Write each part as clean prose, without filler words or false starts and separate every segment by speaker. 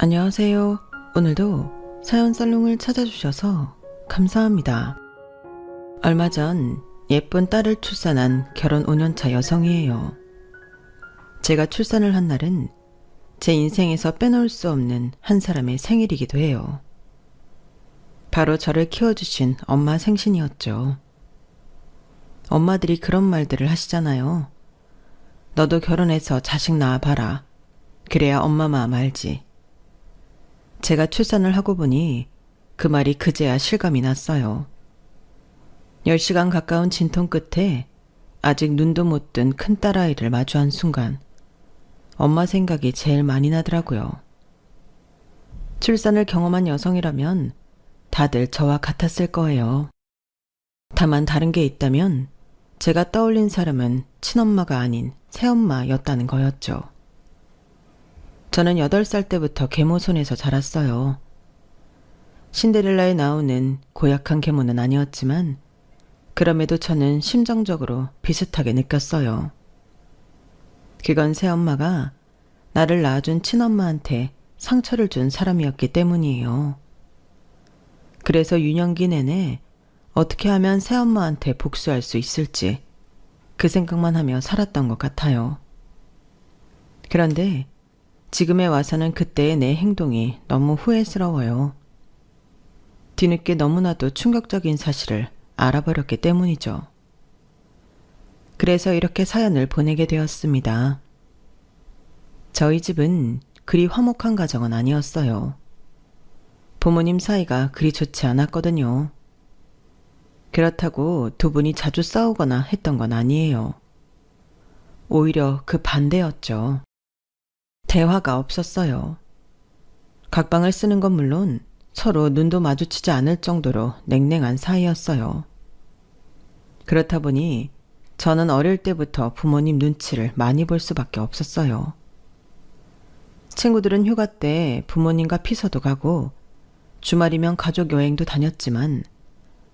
Speaker 1: 안녕하세요. 오늘도 사연 살롱을 찾아주셔서 감사합니다. 얼마 전 예쁜 딸을 출산한 결혼 5년차 여성이에요. 제가 출산을 한 날은 제 인생에서 빼놓을 수 없는 한 사람의 생일이기도 해요. 바로 저를 키워주신 엄마 생신이었죠. 엄마들이 그런 말들을 하시잖아요. 너도 결혼해서 자식 낳아봐라. 그래야 엄마 마음 알지. 제가 출산을 하고 보니 그 말이 그제야 실감이 났어요. 10시간 가까운 진통 끝에 아직 눈도 못 뜬 큰 딸아이를 마주한 순간 엄마 생각이 제일 많이 나더라고요. 출산을 경험한 여성이라면 다들 저와 같았을 거예요. 다만 다른 게 있다면 제가 떠올린 사람은 친엄마가 아닌 새엄마였다는 거였죠. 저는 8살 때부터 계모 손에서 자랐어요. 신데렐라에 나오는 고약한 계모는 아니었지만 그럼에도 저는 심정적으로 비슷하게 느꼈어요. 그건 새엄마가 나를 낳아준 친엄마한테 상처를 준 사람이었기 때문이에요. 그래서 유년기 내내 어떻게 하면 새엄마한테 복수할 수 있을지 그 생각만 하며 살았던 것 같아요. 그런데 지금에 와서는 그때의 내 행동이 너무 후회스러워요. 뒤늦게 너무나도 충격적인 사실을 알아버렸기 때문이죠. 그래서 이렇게 사연을 보내게 되었습니다. 저희 집은 그리 화목한 가정은 아니었어요. 부모님 사이가 그리 좋지 않았거든요. 그렇다고 두 분이 자주 싸우거나 했던 건 아니에요. 오히려 그 반대였죠. 대화가 없었어요. 각방을 쓰는 건 물론 서로 눈도 마주치지 않을 정도로 냉랭한 사이였어요. 그렇다 보니 저는 어릴 때부터 부모님 눈치를 많이 볼 수밖에 없었어요. 친구들은 휴가 때 부모님과 피서도 가고 주말이면 가족 여행도 다녔지만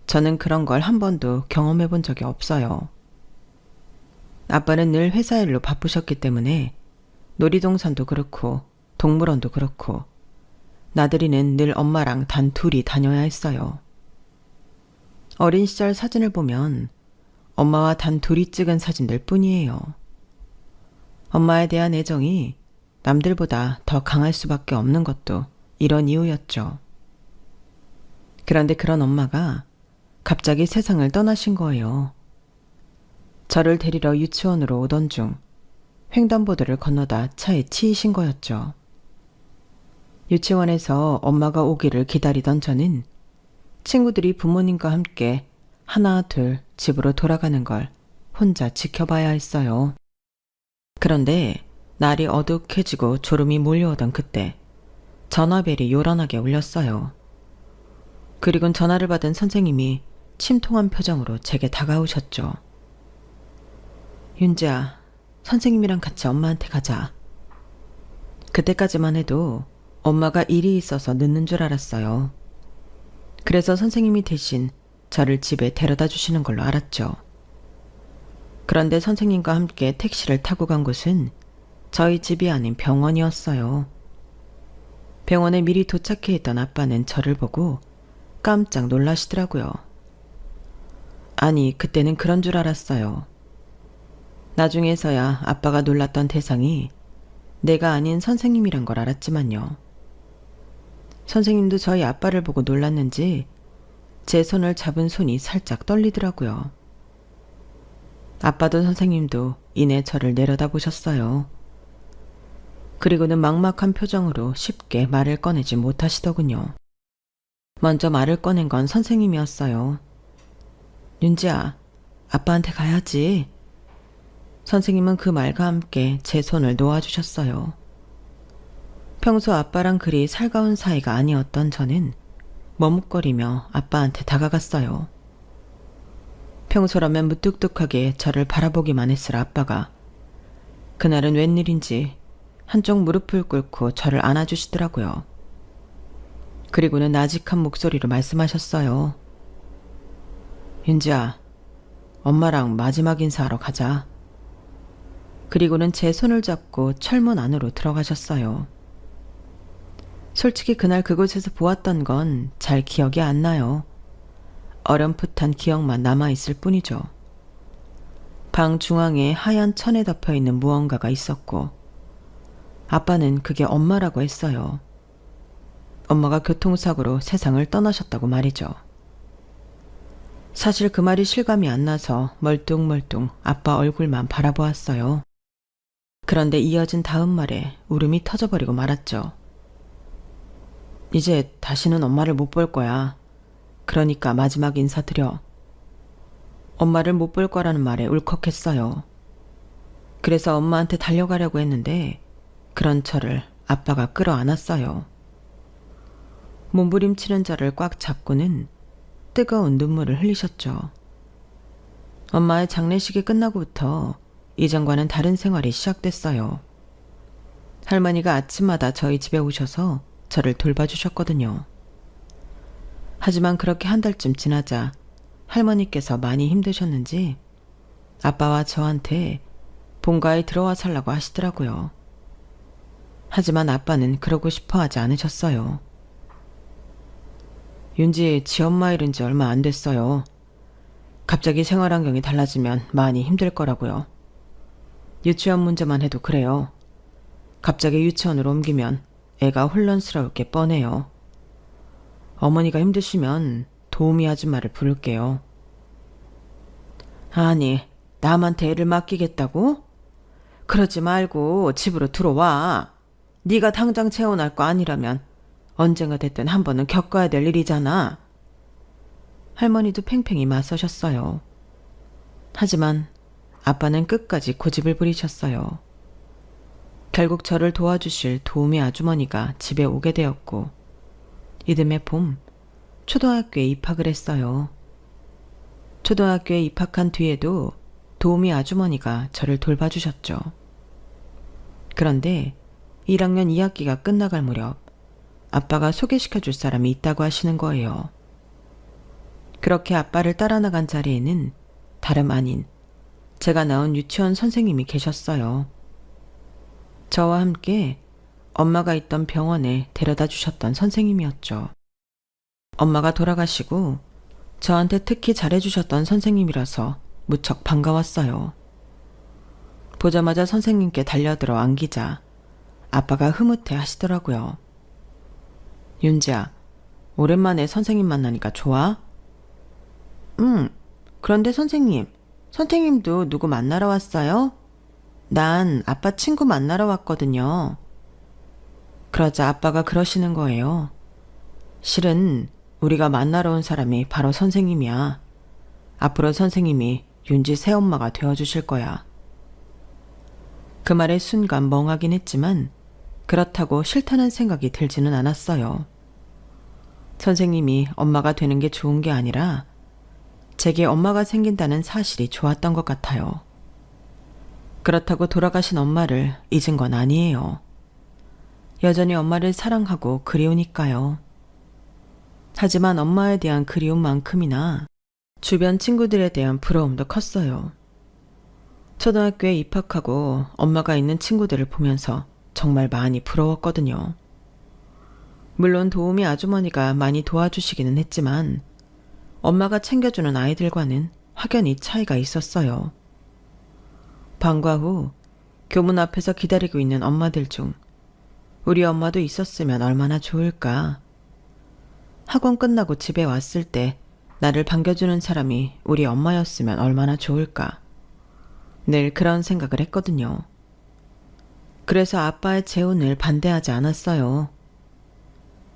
Speaker 1: 저는 그런 걸 한 번도 경험해 본 적이 없어요. 아빠는 늘 회사 일로 바쁘셨기 때문에 놀이동산도 그렇고 동물원도 그렇고 나들이는 늘 엄마랑 단 둘이 다녀야 했어요. 어린 시절 사진을 보면 엄마와 단 둘이 찍은 사진들 뿐이에요. 엄마에 대한 애정이 남들보다 더 강할 수밖에 없는 것도 이런 이유였죠. 그런데 그런 엄마가 갑자기 세상을 떠나신 거예요. 저를 데리러 유치원으로 오던 중 횡단보도를 건너다 차에 치이신 거였죠. 유치원에서 엄마가 오기를 기다리던 저는 친구들이 부모님과 함께 하나 둘 집으로 돌아가는 걸 혼자 지켜봐야 했어요. 그런데 날이 어둑해지고 졸음이 몰려오던 그때 전화벨이 요란하게 울렸어요. 그리곤 전화를 받은 선생님이 침통한 표정으로 제게 다가오셨죠. 윤지야, 선생님이랑 같이 엄마한테 가자. 그때까지만 해도 엄마가 일이 있어서 늦는 줄 알았어요. 그래서 선생님이 대신 저를 집에 데려다 주시는 걸로 알았죠. 그런데 선생님과 함께 택시를 타고 간 곳은 저희 집이 아닌 병원이었어요. 병원에 미리 도착해 있던 아빠는 저를 보고 깜짝 놀라시더라고요. 아니, 그때는 그런 줄 알았어요. 나중에서야 아빠가 놀랐던 대상이 내가 아닌 선생님이란 걸 알았지만요. 선생님도 저희 아빠를 보고 놀랐는지 제 손을 잡은 손이 살짝 떨리더라고요. 아빠도 선생님도 이내 저를 내려다보셨어요. 그리고는 막막한 표정으로 쉽게 말을 꺼내지 못하시더군요. 먼저 말을 꺼낸 건 선생님이었어요. 윤지야, 아빠한테 가야지. 선생님은 그 말과 함께 제 손을 놓아주셨어요. 평소 아빠랑 그리 살가운 사이가 아니었던 저는 머뭇거리며 아빠한테 다가갔어요. 평소라면 무뚝뚝하게 저를 바라보기만 했을 아빠가 그날은 웬일인지 한쪽 무릎을 꿇고 저를 안아주시더라고요. 그리고는 나직한 목소리로 말씀하셨어요. 윤지야, 엄마랑 마지막 인사하러 가자. 그리고는 제 손을 잡고 철문 안으로 들어가셨어요. 솔직히 그날 그곳에서 보았던 건 잘 기억이 안 나요. 어렴풋한 기억만 남아있을 뿐이죠. 방 중앙에 하얀 천에 덮여있는 무언가가 있었고 아빠는 그게 엄마라고 했어요. 엄마가 교통사고로 세상을 떠나셨다고 말이죠. 사실 그 말이 실감이 안 나서 멀뚱멀뚱 아빠 얼굴만 바라보았어요. 그런데 이어진 다음 말에 울음이 터져버리고 말았죠. 이제 다시는 엄마를 못 볼 거야. 그러니까 마지막 인사드려. 엄마를 못 볼 거라는 말에 울컥했어요. 그래서 엄마한테 달려가려고 했는데 그런 저를 아빠가 끌어안았어요. 몸부림치는 저를 꽉 잡고는 뜨거운 눈물을 흘리셨죠. 엄마의 장례식이 끝나고부터 이전과는 다른 생활이 시작됐어요. 할머니가 아침마다 저희 집에 오셔서 저를 돌봐주셨거든요. 하지만 그렇게 한 달쯤 지나자 할머니께서 많이 힘드셨는지 아빠와 저한테 본가에 들어와 살라고 하시더라고요. 하지만 아빠는 그러고 싶어 하지 않으셨어요. 윤지 지 엄마 잃은 지 얼마 안 됐어요. 갑자기 생활 환경이 달라지면 많이 힘들 거라고요. 유치원 문제만 해도 그래요. 갑자기 유치원으로 옮기면 애가 혼란스러울 게 뻔해요. 어머니가 힘드시면 도우미 아줌마를 부를게요. 아니, 남한테 애를 맡기겠다고? 그러지 말고 집으로 들어와. 네가 당장 재혼할 거 아니라면 언젠가 됐든 한 번은 겪어야 될 일이잖아. 할머니도 팽팽히 맞서셨어요. 하지만 아빠는 끝까지 고집을 부리셨어요. 결국 저를 도와주실 도우미 아주머니가 집에 오게 되었고 이듬해 봄 초등학교에 입학을 했어요. 초등학교에 입학한 뒤에도 도우미 아주머니가 저를 돌봐주셨죠. 그런데 1학년 2학기가 끝나갈 무렵 아빠가 소개시켜줄 사람이 있다고 하시는 거예요. 그렇게 아빠를 따라 나간 자리에는 다름 아닌 제가 나온 유치원 선생님이 계셨어요. 저와 함께 엄마가 있던 병원에 데려다 주셨던 선생님이었죠. 엄마가 돌아가시고 저한테 특히 잘해주셨던 선생님이라서 무척 반가웠어요. 보자마자 선생님께 달려들어 안기자 아빠가 흐뭇해 하시더라고요. 윤지야, 오랜만에 선생님 만나니까 좋아? 그런데 선생님도 누구 만나러 왔어요? 난 아빠 친구 만나러 왔거든요. 그러자 아빠가 그러시는 거예요. 실은 우리가 만나러 온 사람이 바로 선생님이야. 앞으로 선생님이 윤지 새엄마가 되어주실 거야. 그 말에 순간 멍하긴 했지만 그렇다고 싫다는 생각이 들지는 않았어요. 선생님이 엄마가 되는 게 좋은 게 아니라 제게 엄마가 생긴다는 사실이 좋았던 것 같아요. 그렇다고 돌아가신 엄마를 잊은 건 아니에요. 여전히 엄마를 사랑하고 그리우니까요. 하지만 엄마에 대한 그리움만큼이나 주변 친구들에 대한 부러움도 컸어요. 초등학교에 입학하고 엄마가 있는 친구들을 보면서 정말 많이 부러웠거든요. 물론 도우미 아주머니가 많이 도와주시기는 했지만 엄마가 챙겨주는 아이들과는 확연히 차이가 있었어요. 방과 후 교문 앞에서 기다리고 있는 엄마들 중 우리 엄마도 있었으면 얼마나 좋을까. 학원 끝나고 집에 왔을 때 나를 반겨주는 사람이 우리 엄마였으면 얼마나 좋을까. 늘 그런 생각을 했거든요. 그래서 아빠의 재혼을 반대하지 않았어요.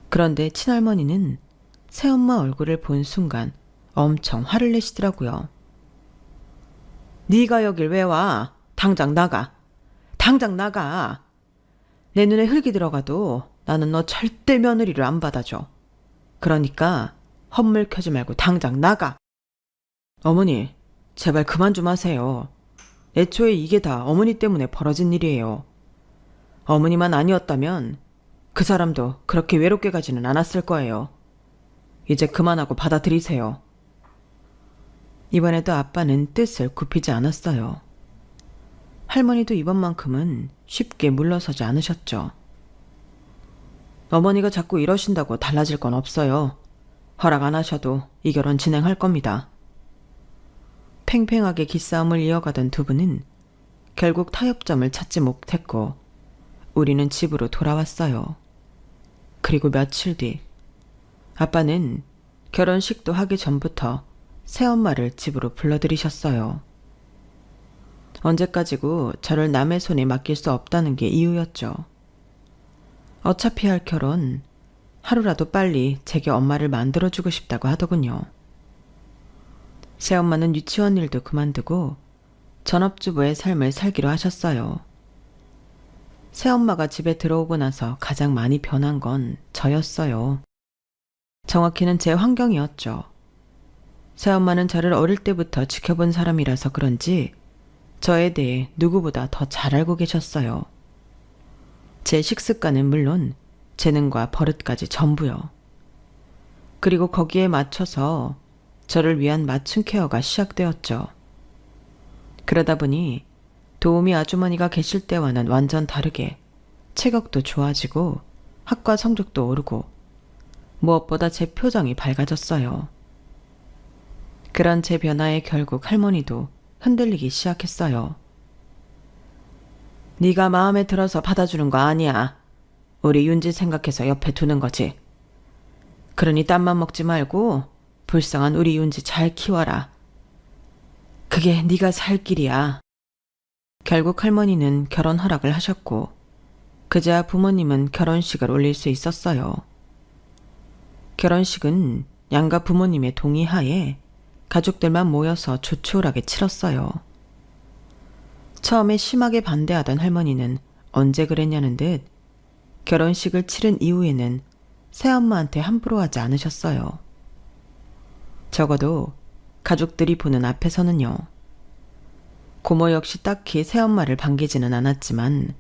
Speaker 1: 그런데 친할머니는 새엄마 얼굴을 본 순간 엄청 화를 내시더라고요. 네가 여길 왜 와? 당장 나가. 당장 나가. 내 눈에 흙이 들어가도 나는 너 절대 며느리를 안 받아줘. 그러니까 헛물 켜지 말고 당장 나가. 어머니, 제발 그만 좀 하세요. 애초에 이게 다 어머니 때문에 벌어진 일이에요. 어머니만 아니었다면 그 사람도 그렇게 외롭게 가지는 않았을 거예요. 이제 그만하고 받아들이세요. 이번에도 아빠는 뜻을 굽히지 않았어요. 할머니도 이번만큼은 쉽게 물러서지 않으셨죠. 어머니가 자꾸 이러신다고 달라질 건 없어요. 허락 안 하셔도 이 결혼 진행할 겁니다. 팽팽하게 기싸움을 이어가던 두 분은 결국 타협점을 찾지 못했고 우리는 집으로 돌아왔어요. 그리고 며칠 뒤 아빠는 결혼식도 하기 전부터 새엄마를 집으로 불러들이셨어요. 언제까지고 저를 남의 손에 맡길 수 없다는 게 이유였죠. 어차피 할 결혼, 하루라도 빨리 제게 엄마를 만들어주고 싶다고 하더군요. 새엄마는 유치원 일도 그만두고 전업주부의 삶을 살기로 하셨어요. 새엄마가 집에 들어오고 나서 가장 많이 변한 건 저였어요. 정확히는 제 환경이었죠. 새엄마는 저를 어릴 때부터 지켜본 사람이라서 그런지 저에 대해 누구보다 더 잘 알고 계셨어요. 제 식습관은 물론 재능과 버릇까지 전부요. 그리고 거기에 맞춰서 저를 위한 맞춤 케어가 시작되었죠. 그러다 보니 도우미 아주머니가 계실 때와는 완전 다르게 체격도 좋아지고 학과 성적도 오르고 무엇보다 제 표정이 밝아졌어요. 그런 제 변화에 결국 할머니도 흔들리기 시작했어요. 네가 마음에 들어서 받아주는 거 아니야. 우리 윤지 생각해서 옆에 두는 거지. 그러니 땀만 먹지 말고 불쌍한 우리 윤지 잘 키워라. 그게 네가 살 길이야. 결국 할머니는 결혼 허락을 하셨고 그제야 부모님은 결혼식을 올릴 수 있었어요. 결혼식은 양가 부모님의 동의하에 가족들만 모여서 조촐하게 치렀어요. 처음에 심하게 반대하던 할머니는 언제 그랬냐는 듯 결혼식을 치른 이후에는 새엄마한테 함부로 하지 않으셨어요. 적어도 가족들이 보는 앞에서는요. 고모 역시 딱히 새엄마를 반기지는 않았지만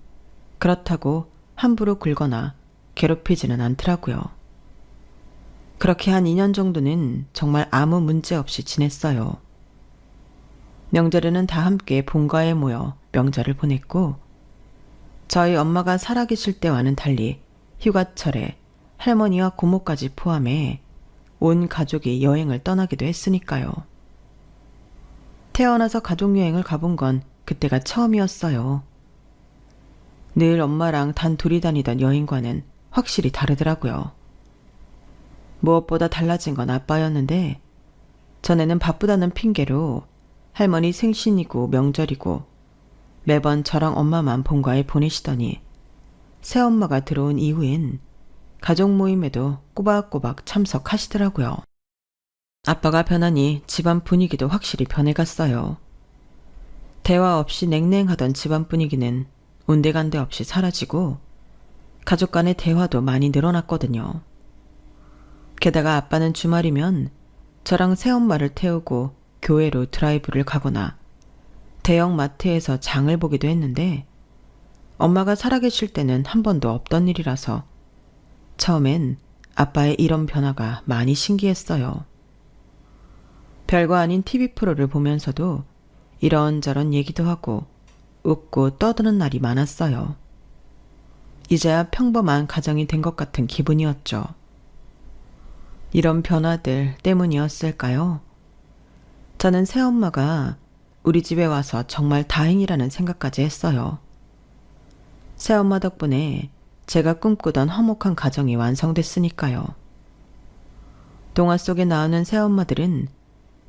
Speaker 1: 그렇다고 함부로 굴거나 괴롭히지는 않더라고요. 그렇게 한 2년 정도는 정말 아무 문제 없이 지냈어요. 명절에는 다 함께 본가에 모여 명절을 보냈고 저희 엄마가 살아계실 때와는 달리 휴가철에 할머니와 고모까지 포함해 온 가족이 여행을 떠나기도 했으니까요. 태어나서 가족여행을 가본 건 그때가 처음이었어요. 늘 엄마랑 단 둘이 다니던 여행과는 확실히 다르더라고요. 무엇보다 달라진 건 아빠였는데 전에는 바쁘다는 핑계로 할머니 생신이고 명절이고 매번 저랑 엄마만 본가에 보내시더니 새엄마가 들어온 이후엔 가족 모임에도 꼬박꼬박 참석하시더라고요. 아빠가 변하니 집안 분위기도 확실히 변해갔어요. 대화 없이 냉랭하던 집안 분위기는 온데간데 없이 사라지고 가족 간의 대화도 많이 늘어났거든요. 게다가 아빠는 주말이면 저랑 새엄마를 태우고 교회로 드라이브를 가거나 대형 마트에서 장을 보기도 했는데 엄마가 살아계실 때는 한 번도 없던 일이라서 처음엔 아빠의 이런 변화가 많이 신기했어요. 별거 아닌 TV 프로를 보면서도 이런저런 얘기도 하고 웃고 떠드는 날이 많았어요. 이제야 평범한 가정이 된 것 같은 기분이었죠. 이런 변화들 때문이었을까요? 저는 새엄마가 우리 집에 와서 정말 다행이라는 생각까지 했어요. 새엄마 덕분에 제가 꿈꾸던 화목한 가정이 완성됐으니까요. 동화 속에 나오는 새엄마들은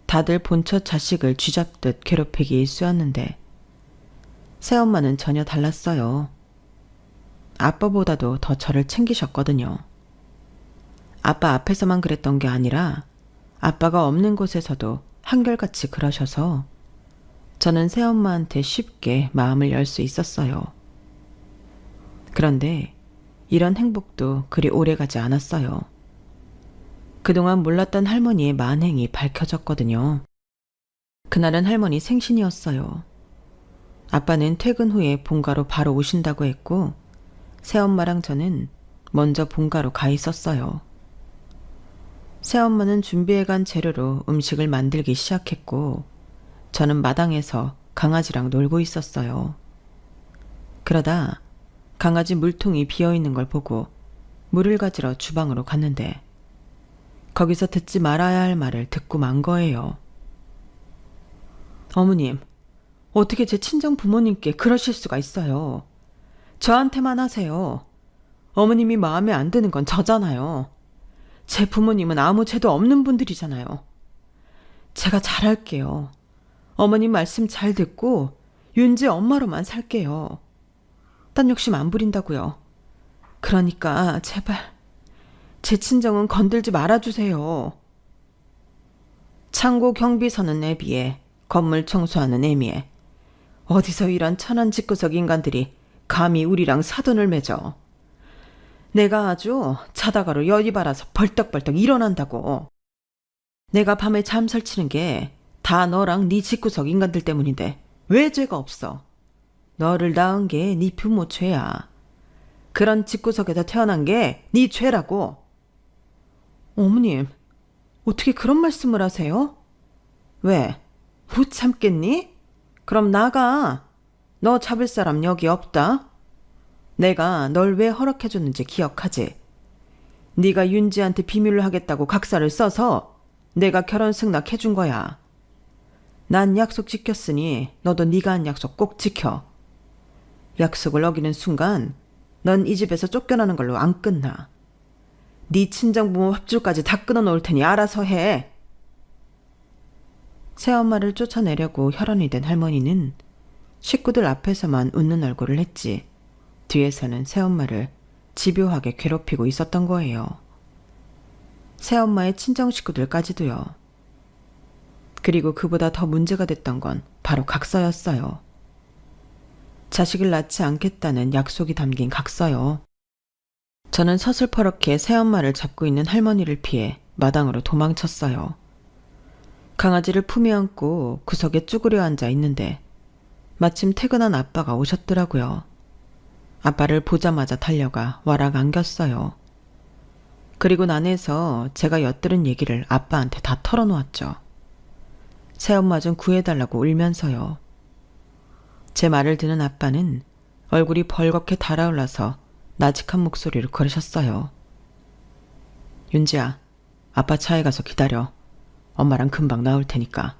Speaker 1: 다들 본처 자식을 쥐잡듯 괴롭히기 일쑤였는데 새엄마는 전혀 달랐어요. 아빠보다도 더 저를 챙기셨거든요. 아빠 앞에서만 그랬던 게 아니라 아빠가 없는 곳에서도 한결같이 그러셔서 저는 새엄마한테 쉽게 마음을 열 수 있었어요. 그런데 이런 행복도 그리 오래가지 않았어요. 그동안 몰랐던 할머니의 만행이 밝혀졌거든요. 그날은 할머니 생신이었어요. 아빠는 퇴근 후에 본가로 바로 오신다고 했고 새엄마랑 저는 먼저 본가로 가 있었어요. 새엄마는 준비해간 재료로 음식을 만들기 시작했고 저는 마당에서 강아지랑 놀고 있었어요. 그러다 강아지 물통이 비어있는 걸 보고 물을 가지러 주방으로 갔는데 거기서 듣지 말아야 할 말을 듣고 만 거예요. 어머님, 어떻게 제 친정 부모님께 그러실 수가 있어요. 저한테만 하세요. 어머님이 마음에 안 드는 건 저잖아요. 제 부모님은 아무 죄도 없는 분들이잖아요. 제가 잘할게요. 어머님 말씀 잘 듣고 윤지 엄마로만 살게요. 딴 욕심 안 부린다고요. 그러니까 제발 제 친정은 건들지 말아주세요. 창고 경비 서는 애비에 건물 청소하는 애미에 어디서 이런 천한 집구석 인간들이 감히 우리랑 사돈을 맺어. 내가 아주 자다가로 열이 받아서 벌떡벌떡 일어난다고. 내가 밤에 잠 설치는 게 다 너랑 네 집구석 인간들 때문인데 왜 죄가 없어? 너를 낳은 게 네 부모 죄야. 그런 집구석에서 태어난 게 네 죄라고. 어머님, 어떻게 그런 말씀을 하세요? 왜? 못 참겠니? 그럼 나가. 너 잡을 사람 여기 없다. 내가 널 왜 허락해줬는지 기억하지? 네가 윤지한테 비밀로 하겠다고 각서를 써서 내가 결혼 승낙해준 거야. 난 약속 지켰으니 너도 네가 한 약속 꼭 지켜. 약속을 어기는 순간 넌 이 집에서 쫓겨나는 걸로 안 끝나. 네 친정부모 합줄까지 다 끊어놓을 테니 알아서 해. 새엄마를 쫓아내려고 혈안이 된 할머니는 식구들 앞에서만 웃는 얼굴을 했지 뒤에서는 새엄마를 집요하게 괴롭히고 있었던 거예요. 새엄마의 친정 식구들까지도요. 그리고 그보다 더 문제가 됐던 건 바로 각서였어요. 자식을 낳지 않겠다는 약속이 담긴 각서요. 저는 서슬퍼렇게 새엄마를 잡고 있는 할머니를 피해 마당으로 도망쳤어요. 강아지를 품에 안고 구석에 쭈그려 앉아 있는데 마침 퇴근한 아빠가 오셨더라고요. 아빠를 보자마자 달려가 와락 안겼어요. 그리고 난해서 제가 엿들은 얘기를 아빠한테 다 털어놓았죠. 새엄마 좀 구해달라고 울면서요. 제 말을 듣는 아빠는 얼굴이 벌겋게 달아올라서 나직한 목소리로 그러셨어요. 윤지야, 아빠 차에 가서 기다려. 엄마랑 금방 나올 테니까.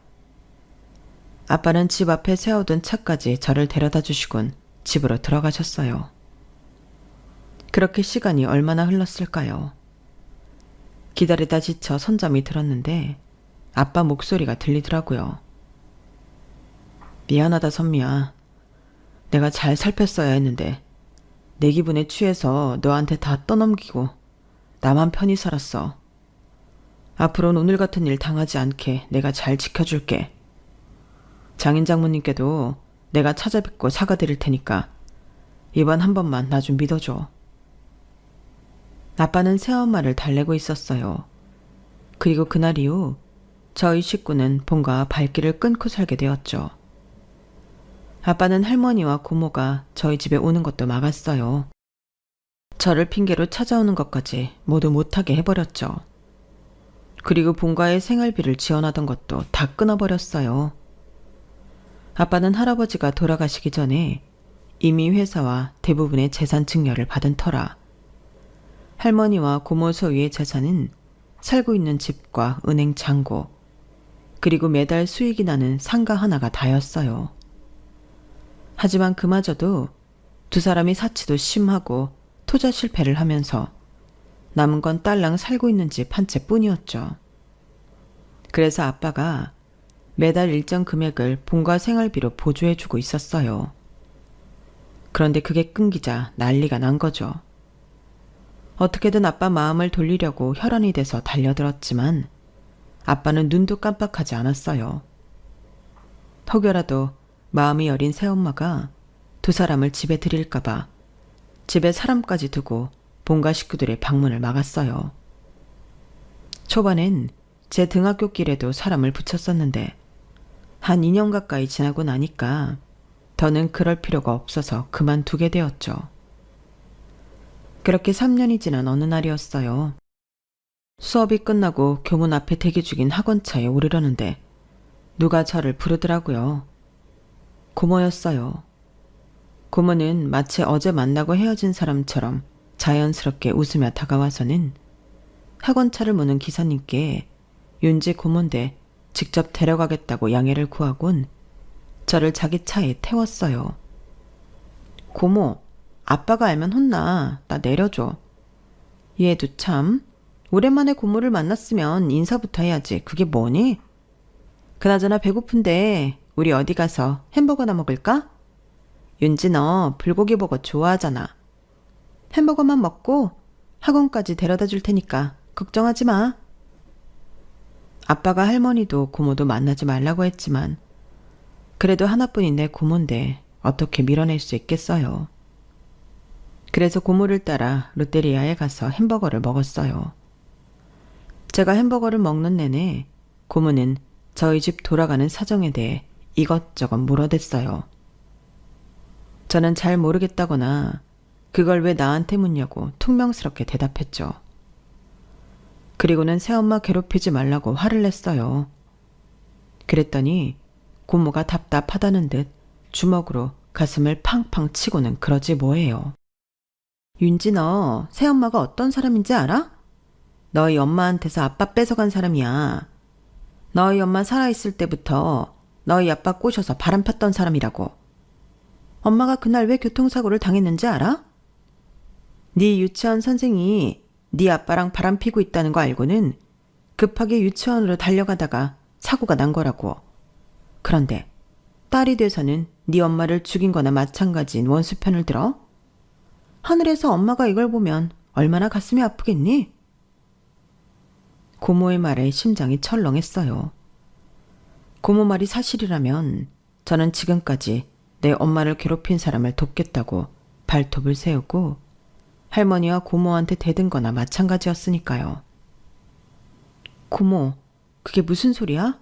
Speaker 1: 아빠는 집 앞에 세워둔 차까지 저를 데려다 주시곤 집으로 들어가셨어요. 그렇게 시간이 얼마나 흘렀을까요? 기다리다 지쳐 손잠이 들었는데 아빠 목소리가 들리더라고요. 미안하다 선미야. 내가 잘 살폈어야 했는데 내 기분에 취해서 너한테 다 떠넘기고 나만 편히 살았어. 앞으로는 오늘 같은 일 당하지 않게 내가 잘 지켜줄게. 장인 장모님께도 내가 찾아뵙고 사과드릴 테니까 이번 한 번만 나 좀 믿어줘. 아빠는 새엄마를 달래고 있었어요. 그리고 그날 이후 저희 식구는 본가와 발길을 끊고 살게 되었죠. 아빠는 할머니와 고모가 저희 집에 오는 것도 막았어요. 저를 핑계로 찾아오는 것까지 모두 못하게 해버렸죠. 그리고 본가의 생활비를 지원하던 것도 다 끊어버렸어요. 아빠는 할아버지가 돌아가시기 전에 이미 회사와 대부분의 재산 증여를 받은 터라 할머니와 고모 소유의 재산은 살고 있는 집과 은행 잔고 그리고 매달 수익이 나는 상가 하나가 다였어요. 하지만 그마저도 두 사람이 사치도 심하고 투자 실패를 하면서 남은 건 딸랑 살고 있는 집 한 채뿐이었죠. 그래서 아빠가 매달 일정 금액을 본가 생활비로 보조해주고 있었어요. 그런데 그게 끊기자 난리가 난 거죠. 어떻게든 아빠 마음을 돌리려고 혈안이 돼서 달려들었지만 아빠는 눈도 깜빡하지 않았어요. 혹여라도 마음이 여린 새엄마가 두 사람을 집에 들일까봐 집에 사람까지 두고 본가 식구들의 방문을 막았어요. 초반엔 제 등하굣길에도 사람을 붙였었는데 한 2년 가까이 지나고 나니까 더는 그럴 필요가 없어서 그만두게 되었죠. 그렇게 3년이 지난 어느 날이었어요. 수업이 끝나고 교문 앞에 대기 중인 학원차에 오르려는데 누가 저를 부르더라고요. 고모였어요. 고모는 마치 어제 만나고 헤어진 사람처럼 자연스럽게 웃으며 다가와서는 학원차를 모는 기사님께 윤지 고모인데 직접 데려가겠다고 양해를 구하곤 저를 자기 차에 태웠어요. 고모, 아빠가 알면 혼나. 나 내려줘. 얘도 참, 오랜만에 고모를 만났으면 인사부터 해야지. 그게 뭐니? 그나저나 배고픈데 우리 어디 가서 햄버거나 먹을까? 윤지 너 불고기 버거 좋아하잖아. 햄버거만 먹고 학원까지 데려다 줄 테니까 걱정하지 마. 아빠가 할머니도 고모도 만나지 말라고 했지만 그래도 하나뿐인 내 고모인데 어떻게 밀어낼 수 있겠어요. 그래서 고모를 따라 롯데리아에 가서 햄버거를 먹었어요. 제가 햄버거를 먹는 내내 고모는 저희 집 돌아가는 사정에 대해 이것저것 물어댔어요. 저는 잘 모르겠다거나 그걸 왜 나한테 묻냐고 퉁명스럽게 대답했죠. 그리고는 새엄마 괴롭히지 말라고 화를 냈어요. 그랬더니 고모가 답답하다는 듯 주먹으로 가슴을 팡팡 치고는 그러지 뭐예요. 윤지 너 새엄마가 어떤 사람인지 알아? 너희 엄마한테서 아빠 뺏어간 사람이야. 너희 엄마 살아있을 때부터 너희 아빠 꼬셔서 바람 폈던 사람이라고. 엄마가 그날 왜 교통사고를 당했는지 알아? 네 유치원 선생이 네 아빠랑 바람 피고 있다는 거 알고는 급하게 유치원으로 달려가다가 사고가 난 거라고. 그런데 딸이 돼서는 네 엄마를 죽인 거나 마찬가지인 원수 편을 들어? 하늘에서 엄마가 이걸 보면 얼마나 가슴이 아프겠니? 고모의 말에 심장이 철렁했어요. 고모 말이 사실이라면 저는 지금까지 내 엄마를 괴롭힌 사람을 돕겠다고 발톱을 세우고 할머니와 고모한테 대든 거나 마찬가지였으니까요. 고모, 그게 무슨 소리야?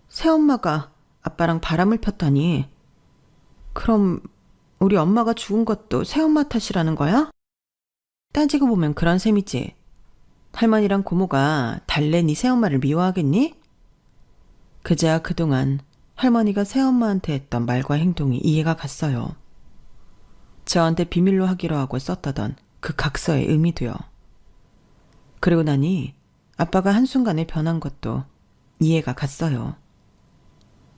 Speaker 1: 새엄마가 아빠랑 바람을 폈다니. 그럼 우리 엄마가 죽은 것도 새엄마 탓이라는 거야? 따지고 보면 그런 셈이지. 할머니랑 고모가 달래 네 새엄마를 미워하겠니? 그제야 그동안 할머니가 새엄마한테 했던 말과 행동이 이해가 갔어요. 저한테 비밀로 하기로 하고 썼다던 그 각서의 의미도요. 그리고 나니 아빠가 한순간에 변한 것도 이해가 갔어요.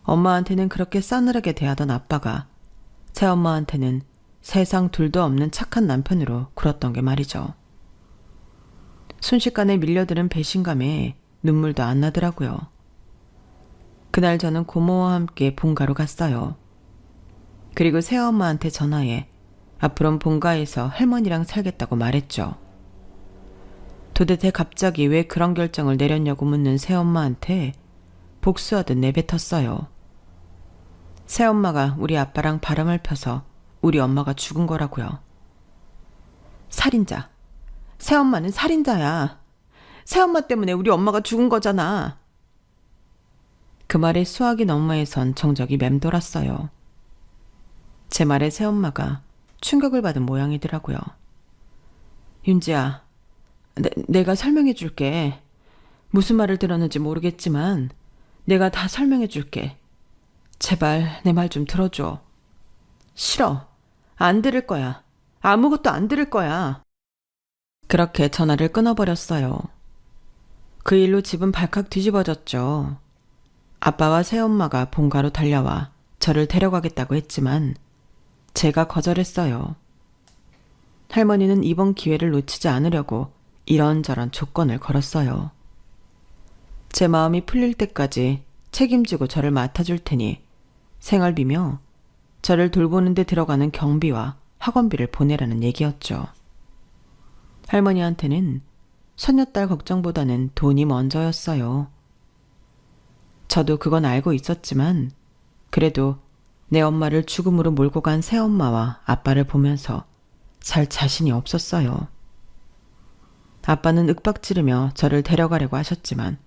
Speaker 1: 엄마한테는 그렇게 싸늘하게 대하던 아빠가 새엄마한테는 세상 둘도 없는 착한 남편으로 굴었던 게 말이죠. 순식간에 밀려드는 배신감에 눈물도 안 나더라고요. 그날 저는 고모와 함께 본가로 갔어요. 그리고 새엄마한테 전화해 앞으로는 본가에서 할머니랑 살겠다고 말했죠. 도대체 갑자기 왜 그런 결정을 내렸냐고 묻는 새엄마한테 복수하듯 내뱉었어요. 새엄마가 우리 아빠랑 바람을 펴서 우리 엄마가 죽은 거라고요. 살인자. 새엄마는 살인자야. 새엄마 때문에 우리 엄마가 죽은 거잖아. 그 말에 수화기 너머에선 정적이 맴돌았어요. 제 말에 새엄마가 충격을 받은 모양이더라고요. 윤지야, 내가 설명해 줄게. 무슨 말을 들었는지 모르겠지만 내가 다 설명해 줄게. 제발 내 말 좀 들어줘. 싫어. 안 들을 거야. 아무것도 안 들을 거야. 그렇게 전화를 끊어버렸어요. 그 일로 집은 발칵 뒤집어졌죠. 아빠와 새엄마가 본가로 달려와 저를 데려가겠다고 했지만 제가 거절했어요. 할머니는 이번 기회를 놓치지 않으려고 이런저런 조건을 걸었어요. 제 마음이 풀릴 때까지 책임지고 저를 맡아줄 테니 생활비며 저를 돌보는 데 들어가는 경비와 학원비를 보내라는 얘기였죠. 할머니한테는 손녀딸 걱정보다는 돈이 먼저였어요. 저도 그건 알고 있었지만 그래도 내 엄마를 죽음으로 몰고 간 새엄마와 아빠를 보면서 살 자신이 없었어요. 아빠는 윽박지르며 저를 데려가려고 하셨지만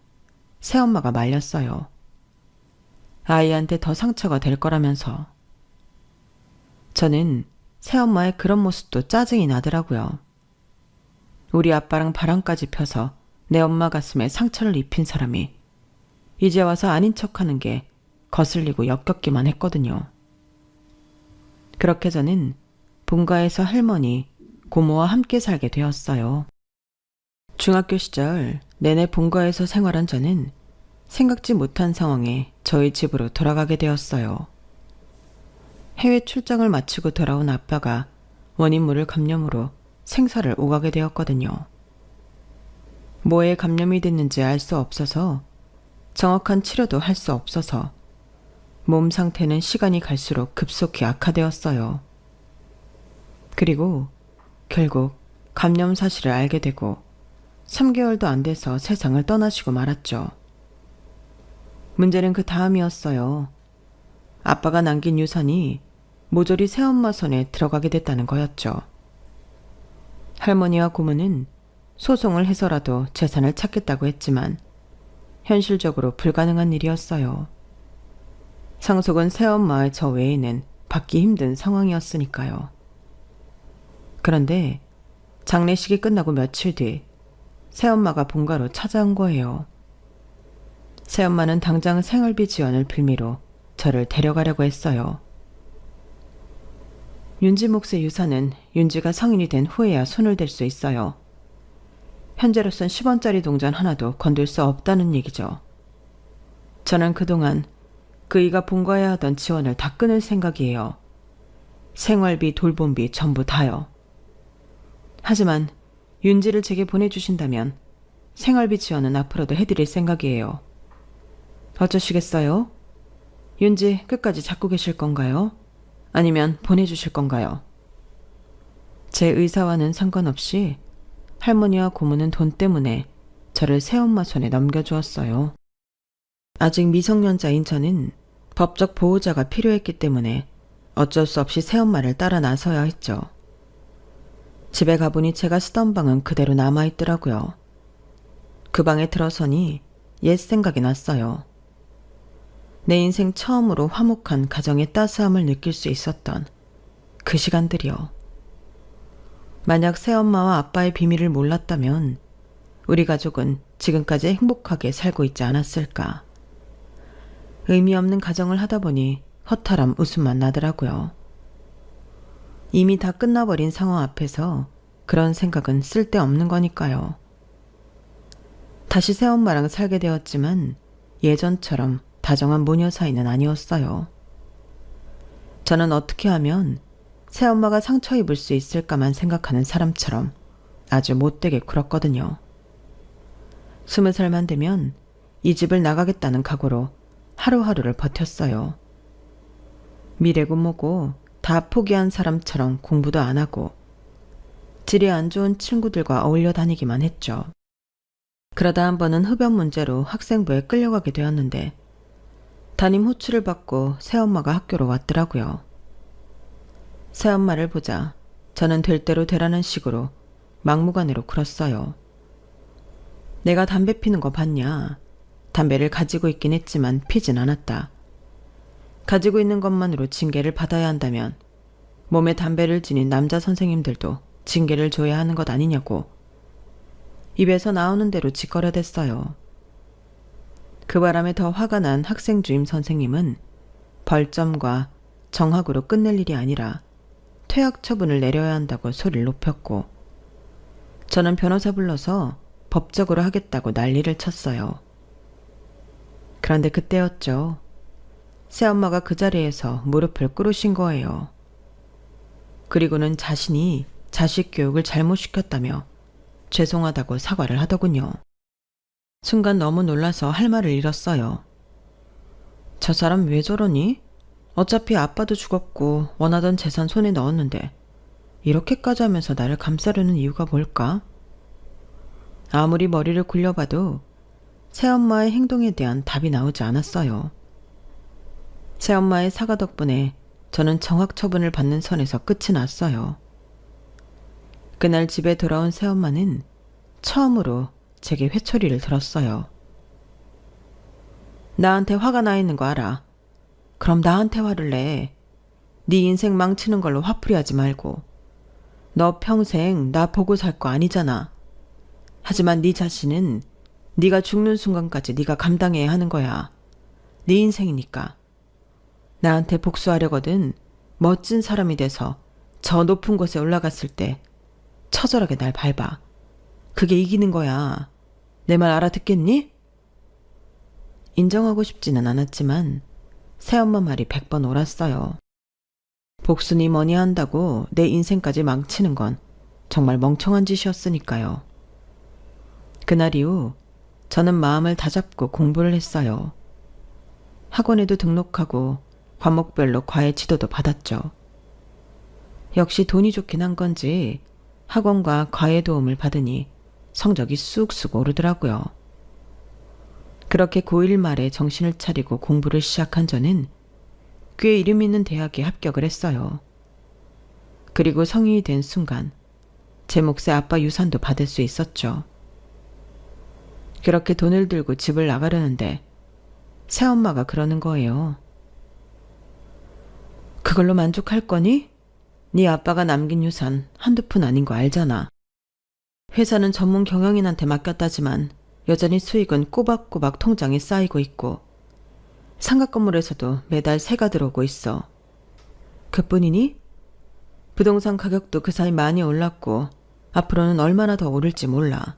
Speaker 1: 새엄마가 말렸어요. 아이한테 더 상처가 될 거라면서. 저는 새엄마의 그런 모습도 짜증이 나더라고요. 우리 아빠랑 바람까지 펴서 내 엄마 가슴에 상처를 입힌 사람이 이제 와서 아닌 척하는 게 거슬리고 역겹기만 했거든요. 그렇게 저는 본가에서 할머니, 고모와 함께 살게 되었어요. 중학교 시절 내내 본가에서 생활한 저는 생각지 못한 상황에 저희 집으로 돌아가게 되었어요. 해외 출장을 마치고 돌아온 아빠가 원인모를 감염으로 생사를 오가게 되었거든요. 뭐에 감염이 됐는지 알 수 없어서 정확한 치료도 할 수 없어서 몸 상태는 시간이 갈수록 급속히 악화되었어요. 그리고 결국 감염 사실을 알게 되고 3개월도 안 돼서 세상을 떠나시고 말았죠. 문제는 그 다음이었어요. 아빠가 남긴 유산이 모조리 새엄마 손에 들어가게 됐다는 거였죠. 할머니와 고모는 소송을 해서라도 재산을 찾겠다고 했지만 현실적으로 불가능한 일이었어요. 상속은 새엄마의 저 외에는 받기 힘든 상황이었으니까요. 그런데 장례식이 끝나고 며칠 뒤 새엄마가 본가로 찾아온 거예요. 새엄마는 당장 생활비 지원을 빌미로 저를 데려가려고 했어요. 윤지 몫의 유산은 윤지가 성인이 된 후에야 손을 댈 수 있어요. 현재로선 10원짜리 동전 하나도 건들 수 없다는 얘기죠. 저는 그동안 그이가 본가에 하던 지원을 다 끊을 생각이에요. 생활비, 돌봄비 전부 다요. 하지만 윤지를 제게 보내주신다면 생활비 지원은 앞으로도 해드릴 생각이에요. 어쩌시겠어요? 윤지 끝까지 잡고 계실 건가요? 아니면 보내주실 건가요? 제 의사와는 상관없이 할머니와 고모는 돈 때문에 저를 새엄마 손에 넘겨주었어요. 아직 미성년자인 저는 법적 보호자가 필요했기 때문에 어쩔 수 없이 새엄마를 따라 나서야 했죠. 집에 가보니 제가 쓰던 방은 그대로 남아있더라고요. 그 방에 들어서니 옛 생각이 났어요. 내 인생 처음으로 화목한 가정의 따스함을 느낄 수 있었던 그 시간들이요. 만약 새엄마와 아빠의 비밀을 몰랐다면 우리 가족은 지금까지 행복하게 살고 있지 않았을까. 의미 없는 가정을 하다 보니 허탈함 웃음만 나더라고요. 이미 다 끝나버린 상황 앞에서 그런 생각은 쓸데없는 거니까요. 다시 새엄마랑 살게 되었지만 예전처럼 다정한 모녀 사이는 아니었어요. 저는 어떻게 하면 새엄마가 상처 입을 수 있을까만 생각하는 사람처럼 아주 못되게 굴었거든요. 20살만 되면 이 집을 나가겠다는 각오로 하루하루를 버텼어요. 미래고 뭐고 다 포기한 사람처럼 공부도 안 하고 질이 안 좋은 친구들과 어울려 다니기만 했죠. 그러다 한 번은 흡연 문제로 학생부에 끌려가게 되었는데 담임 호출을 받고 새엄마가 학교로 왔더라고요. 새엄마를 보자 저는 될 대로 되라는 식으로 막무가내로 굴었어요. 내가 담배 피는 거 봤냐? 담배를 가지고 있긴 했지만 피진 않았다. 가지고 있는 것만으로 징계를 받아야 한다면 몸에 담배를 지닌 남자 선생님들도 징계를 줘야 하는 것 아니냐고. 입에서 나오는 대로 짓거려댔어요. 그 바람에 더 화가 난 학생 주임 선생님은 벌점과 정학으로 끝낼 일이 아니라 퇴학 처분을 내려야 한다고 소리를 높였고 저는 변호사 불러서 법적으로 하겠다고 난리를 쳤어요. 그런데 그때였죠. 새엄마가 그 자리에서 무릎을 꿇으신 거예요. 그리고는 자신이 자식 교육을 잘못시켰다며 죄송하다고 사과를 하더군요. 순간 너무 놀라서 할 말을 잃었어요. 저 사람 왜 저러니? 어차피 아빠도 죽었고 원하던 재산 손에 넣었는데 이렇게까지 하면서 나를 감싸려는 이유가 뭘까? 아무리 머리를 굴려봐도 새엄마의 행동에 대한 답이 나오지 않았어요. 새엄마의 사과 덕분에 저는 정학 처분을 받는 선에서 끝이 났어요. 그날 집에 돌아온 새엄마는 처음으로 제게 회초리를 들었어요. 나한테 화가 나 있는 거 알아. 그럼 나한테 화를 내. 네 인생 망치는 걸로 화풀이하지 말고. 너 평생 나 보고 살 거 아니잖아. 하지만 네 자신은 네가 죽는 순간까지 네가 감당해야 하는 거야. 네 인생이니까. 나한테 복수하려거든 멋진 사람이 돼서 저 높은 곳에 올라갔을 때 처절하게 날 밟아. 그게 이기는 거야. 내 말 알아듣겠니? 인정하고 싶지는 않았지만 새엄마 말이 100번 옳았어요. 복순이 뭐니 한다고 내 인생까지 망치는 건 정말 멍청한 짓이었으니까요. 그날 이후 저는 마음을 다잡고 공부를 했어요. 학원에도 등록하고 과목별로 과외 지도도 받았죠. 역시 돈이 좋긴 한 건지 학원과 과외 도움을 받으니 성적이 쑥쑥 오르더라고요. 그렇게 고1 말에 정신을 차리고 공부를 시작한 저는 꽤 이름 있는 대학에 합격을 했어요. 그리고 성인이 된 순간 제 몫의 아빠 유산도 받을 수 있었죠. 그렇게 돈을 들고 집을 나가려는데 새엄마가 그러는 거예요. 그걸로 만족할 거니? 네 아빠가 남긴 유산 한두 푼 아닌 거 알잖아. 회사는 전문 경영인한테 맡겼다지만 여전히 수익은 꼬박꼬박 통장에 쌓이고 있고 상가 건물에서도 매달 세가 들어오고 있어. 그뿐이니? 부동산 가격도 그 사이 많이 올랐고 앞으로는 얼마나 더 오를지 몰라.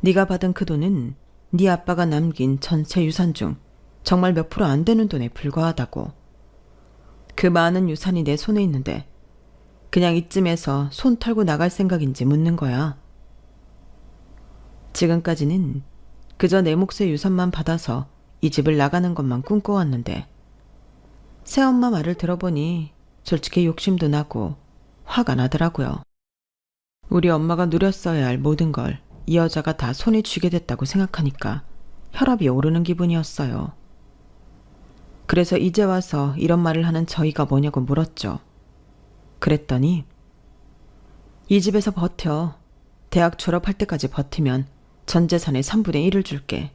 Speaker 1: 네가 받은 그 돈은 네 아빠가 남긴 전체 유산 중 정말 몇 프로 안 되는 돈에 불과하다고. 그 많은 유산이 내 손에 있는데 그냥 이쯤에서 손 털고 나갈 생각인지 묻는 거야. 지금까지는 그저 내 몫의 유산만 받아서 이 집을 나가는 것만 꿈꿔왔는데 새엄마 말을 들어보니 솔직히 욕심도 나고 화가 나더라고요. 우리 엄마가 누렸어야 할 모든 걸 이 여자가 다 손에 쥐게 됐다고 생각하니까 혈압이 오르는 기분이었어요. 그래서 이제 와서 이런 말을 하는 저희가 뭐냐고 물었죠. 그랬더니 이 집에서 버텨. 대학 졸업할 때까지 버티면 전 재산의 3분의 1을 줄게.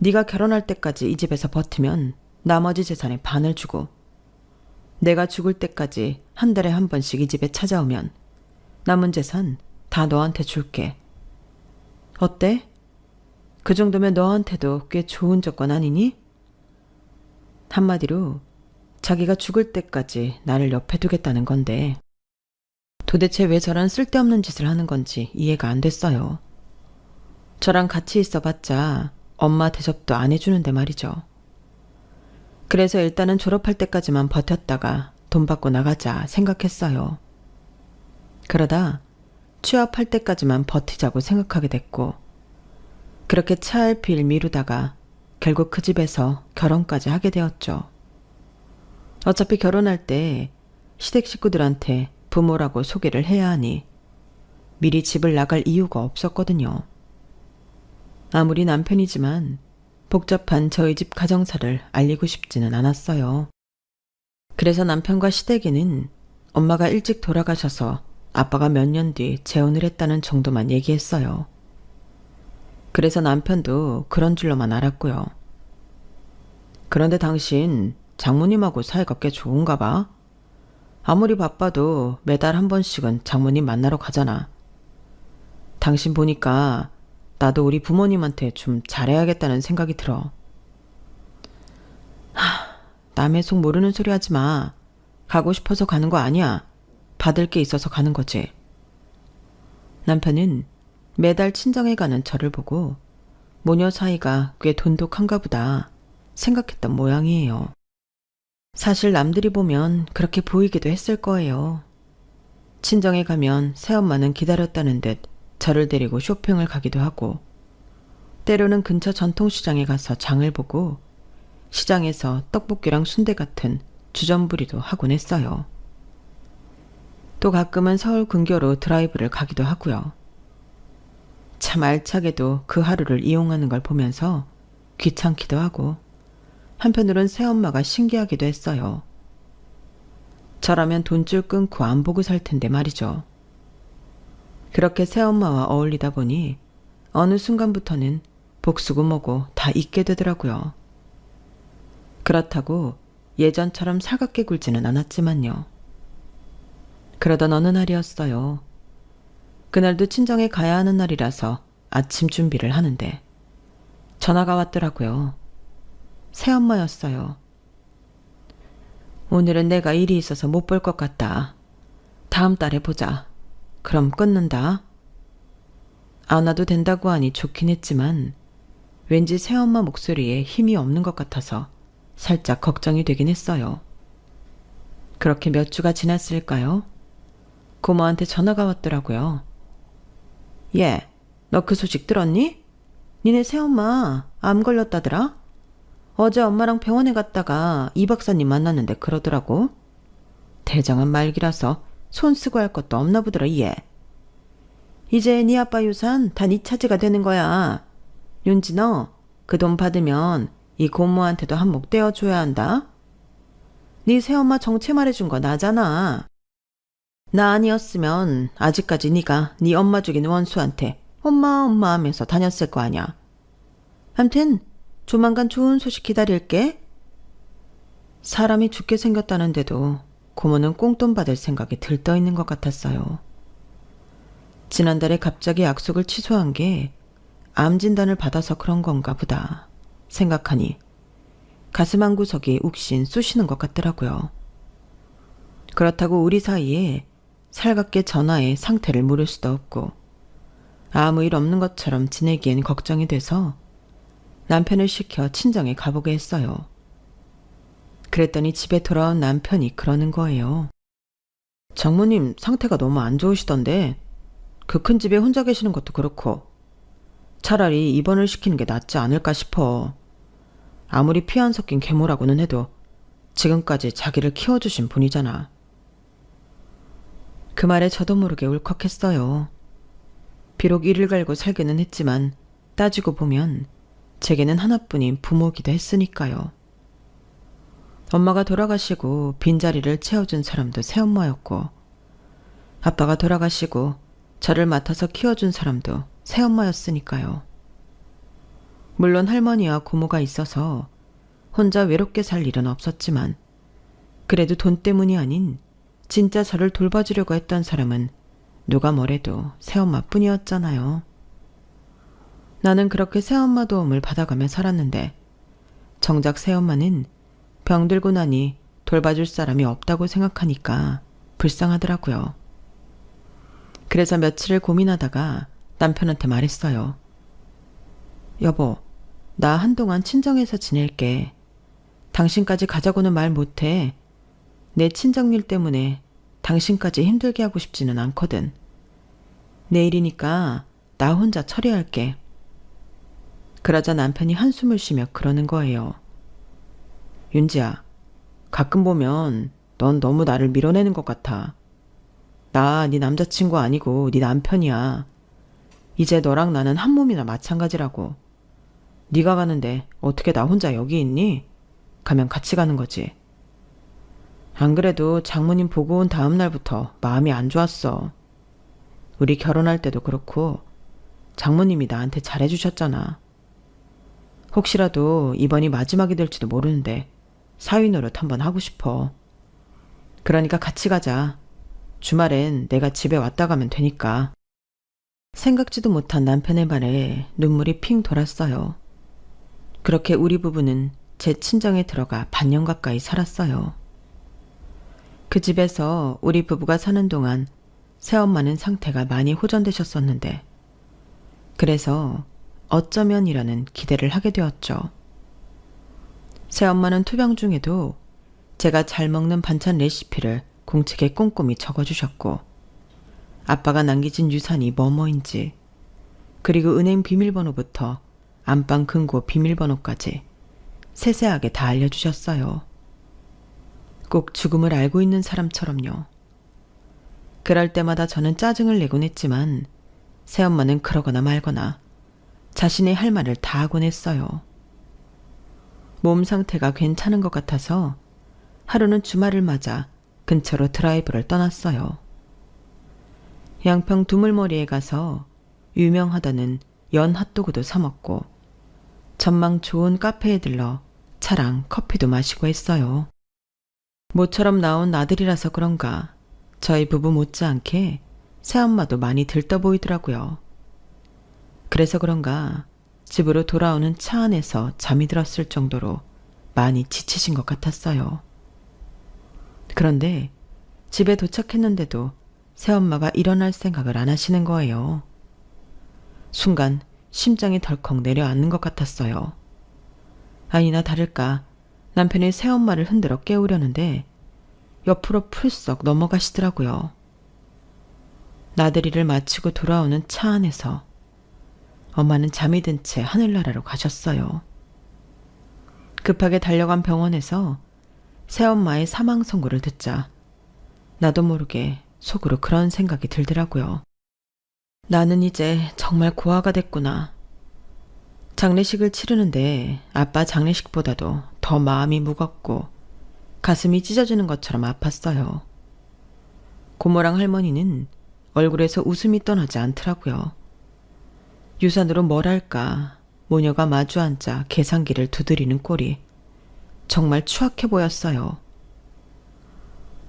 Speaker 1: 네가 결혼할 때까지 이 집에서 버티면 나머지 재산의 반을 주고 내가 죽을 때까지 한 달에 한 번씩 이 집에 찾아오면 남은 재산 다 너한테 줄게. 어때? 그 정도면 너한테도 꽤 좋은 조건 아니니? 한마디로 자기가 죽을 때까지 나를 옆에 두겠다는 건데 도대체 왜 저런 쓸데없는 짓을 하는 건지 이해가 안 됐어요. 저랑 같이 있어봤자 엄마 대접도 안 해주는데 말이죠. 그래서 일단은 졸업할 때까지만 버텼다가 돈 받고 나가자 생각했어요. 그러다 취업할 때까지만 버티자고 생각하게 됐고 그렇게 차일피일 미루다가 결국 그 집에서 결혼까지 하게 되었죠. 어차피 결혼할 때 시댁 식구들한테 부모라고 소개를 해야 하니 미리 집을 나갈 이유가 없었거든요. 아무리 남편이지만 복잡한 저희 집 가정사를 알리고 싶지는 않았어요. 그래서 남편과 시댁에는 엄마가 일찍 돌아가셔서 아빠가 몇 년 뒤 재혼을 했다는 정도만 얘기했어요. 그래서 남편도 그런 줄로만 알았고요. 그런데 당신 장모님하고 사이가 꽤 좋은가 봐? 아무리 바빠도 매달 한 번씩은 장모님 만나러 가잖아. 당신 보니까 나도 우리 부모님한테 좀 잘해야겠다는 생각이 들어. 남의 속 모르는 소리 하지 마. 가고 싶어서 가는 거 아니야. 받을 게 있어서 가는 거지. 남편은 매달 친정에 가는 저를 보고 모녀 사이가 꽤 돈독한가 보다 생각했던 모양이에요. 사실 남들이 보면 그렇게 보이기도 했을 거예요. 친정에 가면 새엄마는 기다렸다는 듯 저를 데리고 쇼핑을 가기도 하고 때로는 근처 전통시장에 가서 장을 보고 시장에서 떡볶이랑 순대 같은 주전부리도 하곤 했어요. 또 가끔은 서울 근교로 드라이브를 가기도 하고요. 참 알차게도 그 하루를 이용하는 걸 보면서 귀찮기도 하고 한편으론 새엄마가 신기하기도 했어요. 저라면 돈줄 끊고 안 보고 살 텐데 말이죠. 그렇게 새엄마와 어울리다 보니 어느 순간부터는 복수고 뭐고 다 잊게 되더라고요. 그렇다고 예전처럼 살갑게 굴지는 않았지만요. 그러던 어느 날이었어요. 그날도 친정에 가야 하는 날이라서 아침 준비를 하는데 전화가 왔더라고요. 새엄마였어요. 오늘은 내가 일이 있어서 못 볼 것 같다. 다음 달에 보자. 그럼 끊는다. 안 와도 된다고 하니 좋긴 했지만 왠지 새엄마 목소리에 힘이 없는 것 같아서 살짝 걱정이 되긴 했어요. 그렇게 몇 주가 지났을까요? 고모한테 전화가 왔더라고요. 얘, 너 그 소식 들었니? 니네 새엄마 암 걸렸다더라? 어제 엄마랑 병원에 갔다가 이 박사님 만났는데 그러더라고. 대장암 말기라서 손 쓰고 할 것도 없나 보더라 얘. 이제 네 아빠 유산 다 네 차지가 되는 거야. 윤지 너 그 돈 받으면 이 고모한테도 한몫 떼어줘야 한다. 네 새엄마 정체 말해준 거 나잖아. 나 아니었으면 아직까지 네가 네 엄마 죽인 원수한테 엄마 엄마 하면서 다녔을 거 아냐. 암튼 조만간 좋은 소식 기다릴게. 사람이 죽게 생겼다는데도 고모는 꽁돈 받을 생각이 들떠 있는 것 같았어요. 지난달에 갑자기 약속을 취소한 게 암 진단을 받아서 그런 건가 보다 생각하니 가슴 한 구석이 욱신 쑤시는 것 같더라고요. 그렇다고 우리 사이에 살갑게 전화해 상태를 물을 수도 없고 아무 일 없는 것처럼 지내기엔 걱정이 돼서 남편을 시켜 친정에 가보게 했어요. 그랬더니 집에 돌아온 남편이 그러는 거예요. 장모님 상태가 너무 안 좋으시던데 그 큰 집에 혼자 계시는 것도 그렇고 차라리 입원을 시키는 게 낫지 않을까 싶어. 아무리 피 안 섞인 계모라고는 해도 지금까지 자기를 키워주신 분이잖아. 그 말에 저도 모르게 울컥했어요. 비록 이를 갈고 살기는 했지만 따지고 보면 제게는 하나뿐인 부모이기도 했으니까요. 엄마가 돌아가시고 빈자리를 채워준 사람도 새엄마였고 아빠가 돌아가시고 저를 맡아서 키워준 사람도 새엄마였으니까요. 물론 할머니와 고모가 있어서 혼자 외롭게 살 일은 없었지만 그래도 돈 때문이 아닌 진짜 저를 돌봐주려고 했던 사람은 누가 뭐래도 새엄마뿐이었잖아요. 나는 그렇게 새엄마 도움을 받아가며 살았는데 정작 새엄마는 병들고 나니 돌봐줄 사람이 없다고 생각하니까 불쌍하더라고요. 그래서 며칠을 고민하다가 남편한테 말했어요. 여보, 나 한동안 친정에서 지낼게. 당신까지 가자고는 말 못해. 내 친정일 때문에 당신까지 힘들게 하고 싶지는 않거든. 내일이니까 나 혼자 처리할게. 그러자 남편이 한숨을 쉬며 그러는 거예요. 윤지야, 가끔 보면 넌 너무 나를 밀어내는 것 같아. 나 네 남자친구 아니고 네 남편이야. 이제 너랑 나는 한 몸이나 마찬가지라고. 네가 가는데 어떻게 나 혼자 여기 있니? 가면 같이 가는 거지. 안 그래도 장모님 보고 온 다음 날부터 마음이 안 좋았어. 우리 결혼할 때도 그렇고 장모님이 나한테 잘해주셨잖아. 혹시라도 이번이 마지막이 될지도 모르는데 사위 노릇 한번 하고 싶어. 그러니까 같이 가자. 주말엔 내가 집에 왔다 가면 되니까. 생각지도 못한 남편의 말에 눈물이 핑 돌았어요. 그렇게 우리 부부는 제 친정에 들어가 반년 가까이 살았어요. 그 집에서 우리 부부가 사는 동안 새엄마는 상태가 많이 호전되셨었는데 그래서 어쩌면이라는 기대를 하게 되었죠. 새엄마는 투병 중에도 제가 잘 먹는 반찬 레시피를 공책에 꼼꼼히 적어주셨고 아빠가 남기신 유산이 뭐뭐인지 그리고 은행 비밀번호부터 안방 금고 비밀번호까지 세세하게 다 알려주셨어요. 꼭 죽음을 알고 있는 사람처럼요. 그럴 때마다 저는 짜증을 내곤 했지만 새엄마는 그러거나 말거나 자신의 할 말을 다 하곤 했어요. 몸 상태가 괜찮은 것 같아서 하루는 주말을 맞아 근처로 드라이브를 떠났어요. 양평 두물머리에 가서 유명하다는 연 핫도그도 사 먹고 전망 좋은 카페에 들러 차랑 커피도 마시고 했어요. 모처럼 나온 아들이라서 그런가 저희 부부 못지않게 새엄마도 많이 들떠 보이더라고요. 그래서 그런가 집으로 돌아오는 차 안에서 잠이 들었을 정도로 많이 지치신 것 같았어요. 그런데 집에 도착했는데도 새엄마가 일어날 생각을 안 하시는 거예요. 순간 심장이 덜컥 내려앉는 것 같았어요. 아니나 다를까 남편이 새엄마를 흔들어 깨우려는데 옆으로 풀썩 넘어가시더라고요. 나들이를 마치고 돌아오는 차 안에서 엄마는 잠이 든 채 하늘나라로 가셨어요. 급하게 달려간 병원에서 새엄마의 사망 선고를 듣자 나도 모르게 속으로 그런 생각이 들더라고요. 나는 이제 정말 고아가 됐구나. 장례식을 치르는데 아빠 장례식보다도 더 마음이 무겁고 가슴이 찢어지는 것처럼 아팠어요. 고모랑 할머니는 얼굴에서 웃음이 떠나지 않더라고요. 유산으로 뭘 할까 모녀가 마주 앉아 계산기를 두드리는 꼴이 정말 추악해 보였어요.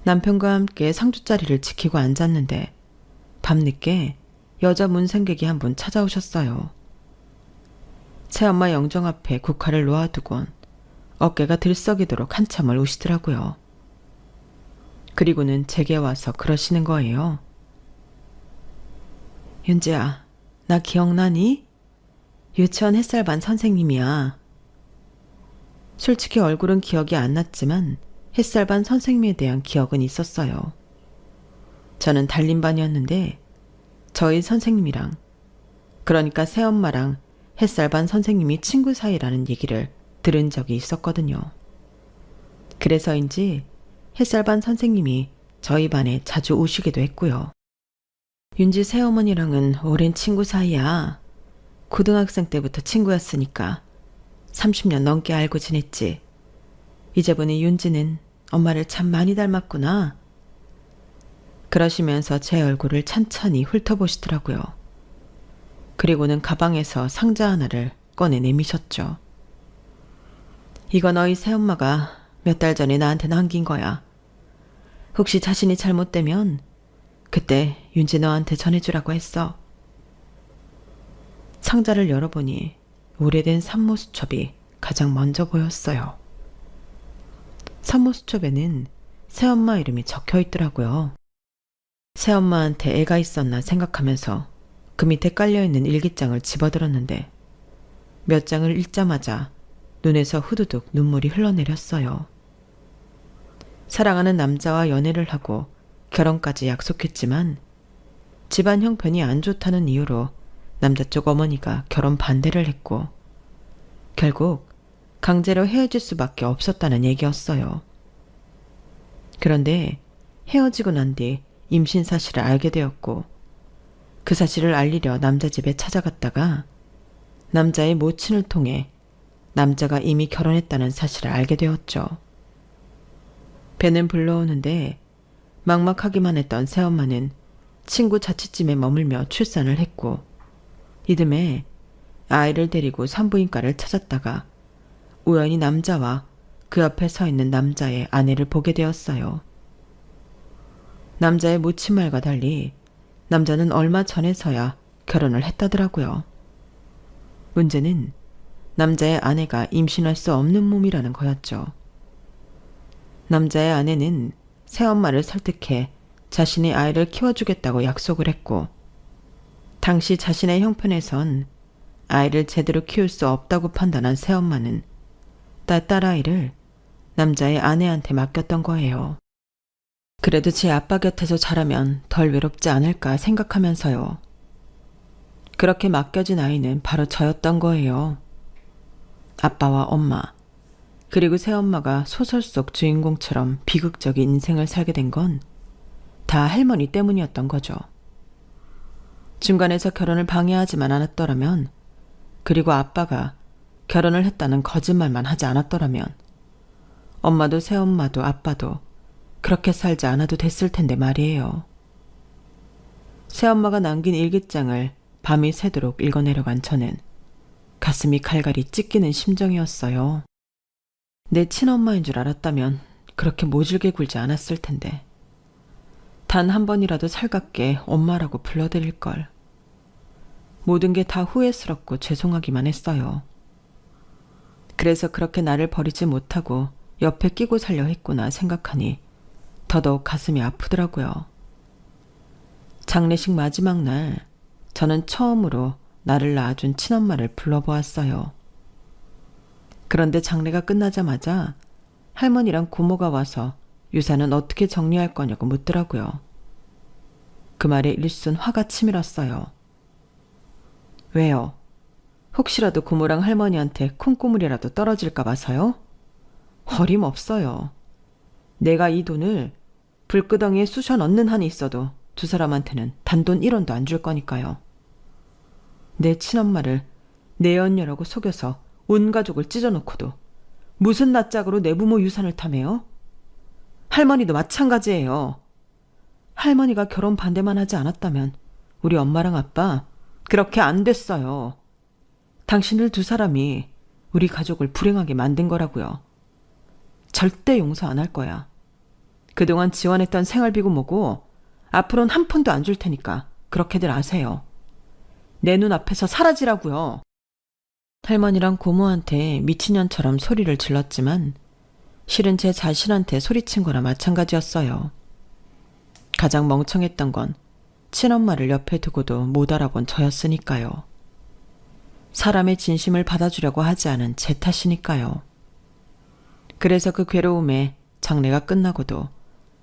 Speaker 1: 남편과 함께 상주자리를 지키고 앉았는데 밤늦게 여자 문생객이 한 분 찾아오셨어요. 새엄마 영정 앞에 국화를 놓아두곤 어깨가 들썩이도록 한참을 우시더라고요. 그리고는 제게 와서 그러시는 거예요. 윤지야, 나 기억나니? 유치원 햇살반 선생님이야. 솔직히 얼굴은 기억이 안 났지만 햇살반 선생님에 대한 기억은 있었어요. 저는 단림반이었는데 저희 선생님이랑, 그러니까 새엄마랑 햇살반 선생님이 친구 사이라는 얘기를 들은 적이 있었거든요. 그래서인지 햇살반 선생님이 저희 반에 자주 오시기도 했고요. 윤지 새어머니랑은 오랜 친구 사이야. 고등학생 때부터 친구였으니까 30년 넘게 알고 지냈지. 이제 보니 윤지는 엄마를 참 많이 닮았구나. 그러시면서 제 얼굴을 찬찬히 훑어보시더라고요. 그리고는 가방에서 상자 하나를 꺼내 내미셨죠. 이거 너희 새엄마가 몇 달 전에 나한테 남긴 거야. 혹시 자신이 잘못되면 그때 윤지 너한테 전해주라고 했어. 상자를 열어보니 오래된 산모수첩이 가장 먼저 보였어요. 산모수첩에는 새엄마 이름이 적혀 있더라고요. 새엄마한테 애가 있었나 생각하면서 그 밑에 깔려있는 일기장을 집어들었는데 몇 장을 읽자마자 눈에서 후두둑 눈물이 흘러내렸어요. 사랑하는 남자와 연애를 하고 결혼까지 약속했지만 집안 형편이 안 좋다는 이유로 남자 쪽 어머니가 결혼 반대를 했고 결국 강제로 헤어질 수밖에 없었다는 얘기였어요. 그런데 헤어지고 난 뒤 임신 사실을 알게 되었고 그 사실을 알리려 남자 집에 찾아갔다가 남자의 모친을 통해 남자가 이미 결혼했다는 사실을 알게 되었죠. 배는 불러오는데 막막하기만 했던 새엄마는 친구 자취집에 머물며 출산을 했고 이듬해 아이를 데리고 산부인과를 찾았다가 우연히 남자와 그 앞에 서 있는 남자의 아내를 보게 되었어요. 남자의 모친말과 달리 남자는 얼마 전에서야 결혼을 했다더라고요. 문제는 남자의 아내가 임신할 수 없는 몸이라는 거였죠. 남자의 아내는 새엄마를 설득해 자신이 아이를 키워주겠다고 약속을 했고 당시 자신의 형편에선 아이를 제대로 키울 수 없다고 판단한 새엄마는 딸아이를 남자의 아내한테 맡겼던 거예요. 그래도 제 아빠 곁에서 자라면 덜 외롭지 않을까 생각하면서요. 그렇게 맡겨진 아이는 바로 저였던 거예요. 아빠와 엄마, 그리고 새엄마가 소설 속 주인공처럼 비극적인 인생을 살게 된 건 다 할머니 때문이었던 거죠. 중간에서 결혼을 방해하지만 않았더라면, 그리고 아빠가 결혼을 했다는 거짓말만 하지 않았더라면 엄마도 새엄마도 아빠도 그렇게 살지 않아도 됐을 텐데 말이에요. 새엄마가 남긴 일기장을 밤이 새도록 읽어내려간 저는 가슴이 갈갈이 찢기는 심정이었어요. 내 친엄마인 줄 알았다면 그렇게 모질게 굴지 않았을 텐데 단 한 번이라도 살갑게 엄마라고 불러드릴 걸. 모든 게 다 후회스럽고 죄송하기만 했어요. 그래서 그렇게 나를 버리지 못하고 옆에 끼고 살려 했구나 생각하니 더더욱 가슴이 아프더라고요. 장례식 마지막 날 저는 처음으로 나를 낳아준 친엄마를 불러보았어요. 그런데 장례가 끝나자마자 할머니랑 고모가 와서 유산은 어떻게 정리할 거냐고 묻더라고요. 그 말에 일순 화가 치밀었어요. 왜요? 혹시라도 고모랑 할머니한테 콩고물이라도 떨어질까 봐서요? 어림없어요. 내가 이 돈을 불구덩이에 쑤셔 넣는 한이 있어도 두 사람한테는 단돈 1원도 안 줄 거니까요. 내 친엄마를 내 언녀라고 속여서 온 가족을 찢어놓고도 무슨 낯짝으로 내 부모 유산을 탐해요? 할머니도 마찬가지예요. 할머니가 결혼 반대만 하지 않았다면 우리 엄마랑 아빠 그렇게 안 됐어요. 당신들 두 사람이 우리 가족을 불행하게 만든 거라고요. 절대 용서 안 할 거야. 그동안 지원했던 생활비고 뭐고 앞으로는 한 푼도 안 줄 테니까 그렇게들 아세요. 내 눈앞에서 사라지라고요. 할머니랑 고모한테 미친년처럼 소리를 질렀지만 실은 제 자신한테 소리친 거나 마찬가지였어요. 가장 멍청했던 건 친엄마를 옆에 두고도 못 알아본 저였으니까요. 사람의 진심을 받아주려고 하지 않은 제 탓이니까요. 그래서 그 괴로움에 장례가 끝나고도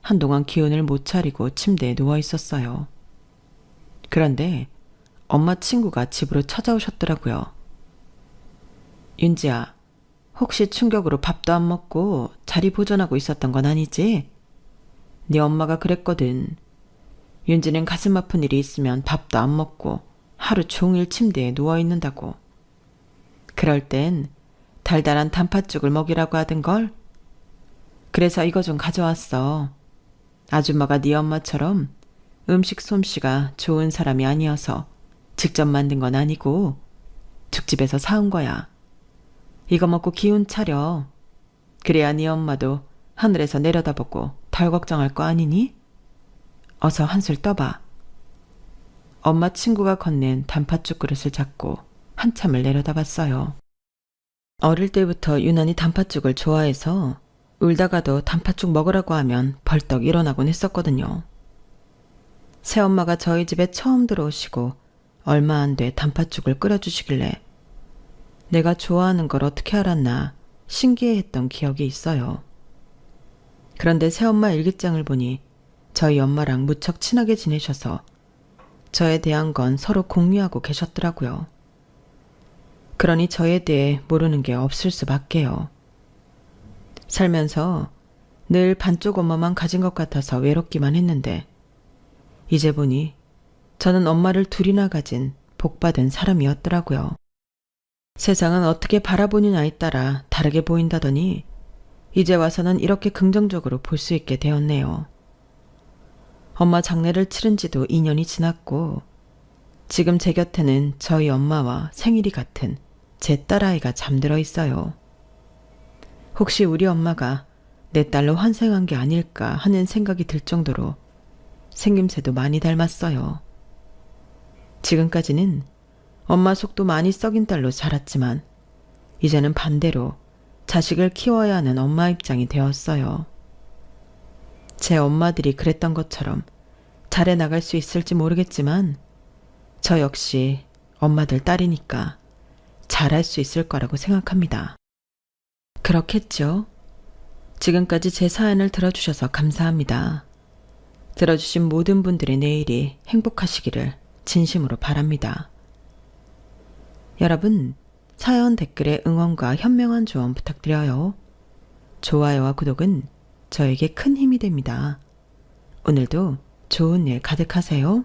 Speaker 1: 한동안 기운을 못 차리고 침대에 누워 있었어요. 그런데 엄마 친구가 집으로 찾아오셨더라고요. 윤지야, 혹시 충격으로 밥도 안 먹고 자리 보존하고 있었던 건 아니지? 네 엄마가 그랬거든. 윤지는 가슴 아픈 일이 있으면 밥도 안 먹고 하루 종일 침대에 누워 있는다고. 그럴 땐 달달한 단팥죽을 먹이라고 하던걸. 그래서 이거 좀 가져왔어. 아줌마가 네 엄마처럼 음식 솜씨가 좋은 사람이 아니어서 직접 만든 건 아니고 죽집에서 사온 거야. 이거 먹고 기운 차려. 그래야 네 엄마도 하늘에서 내려다보고 덜 걱정할 거 아니니? 어서 한술 떠봐. 엄마 친구가 건넨 단팥죽 그릇을 잡고 한참을 내려다봤어요. 어릴 때부터 유난히 단팥죽을 좋아해서 울다가도 단팥죽 먹으라고 하면 벌떡 일어나곤 했었거든요. 새엄마가 저희 집에 처음 들어오시고 얼마 안 돼 단팥죽을 끓여주시길래 내가 좋아하는 걸 어떻게 알았나 신기해했던 기억이 있어요. 그런데 새엄마 일기장을 보니 저희 엄마랑 무척 친하게 지내셔서 저에 대한 건 서로 공유하고 계셨더라고요. 그러니 저에 대해 모르는 게 없을 수밖에요. 살면서 늘 반쪽 엄마만 가진 것 같아서 외롭기만 했는데 이제 보니 저는 엄마를 둘이나 가진 복받은 사람이었더라고요. 세상은 어떻게 바라보느냐에 따라 다르게 보인다더니 이제 와서는 이렇게 긍정적으로 볼 수 있게 되었네요. 엄마 장례를 치른 지도 2년이 지났고 지금 제 곁에는 저희 엄마와 생일이 같은 제 딸아이가 잠들어 있어요. 혹시 우리 엄마가 내 딸로 환생한 게 아닐까 하는 생각이 들 정도로 생김새도 많이 닮았어요. 지금까지는 엄마 속도 많이 썩인 딸로 자랐지만 이제는 반대로 자식을 키워야 하는 엄마 입장이 되었어요. 제 엄마들이 그랬던 것처럼 잘해 나갈 수 있을지 모르겠지만 저 역시 엄마들 딸이니까 잘할 수 있을 거라고 생각합니다. 그렇겠죠? 지금까지 제 사연을 들어주셔서 감사합니다. 들어주신 모든 분들의 내일이 행복하시기를 진심으로 바랍니다. 여러분, 사연 댓글에 응원과 현명한 조언 부탁드려요. 좋아요와 구독은 저에게 큰 힘이 됩니다. 오늘도 좋은 일 가득하세요.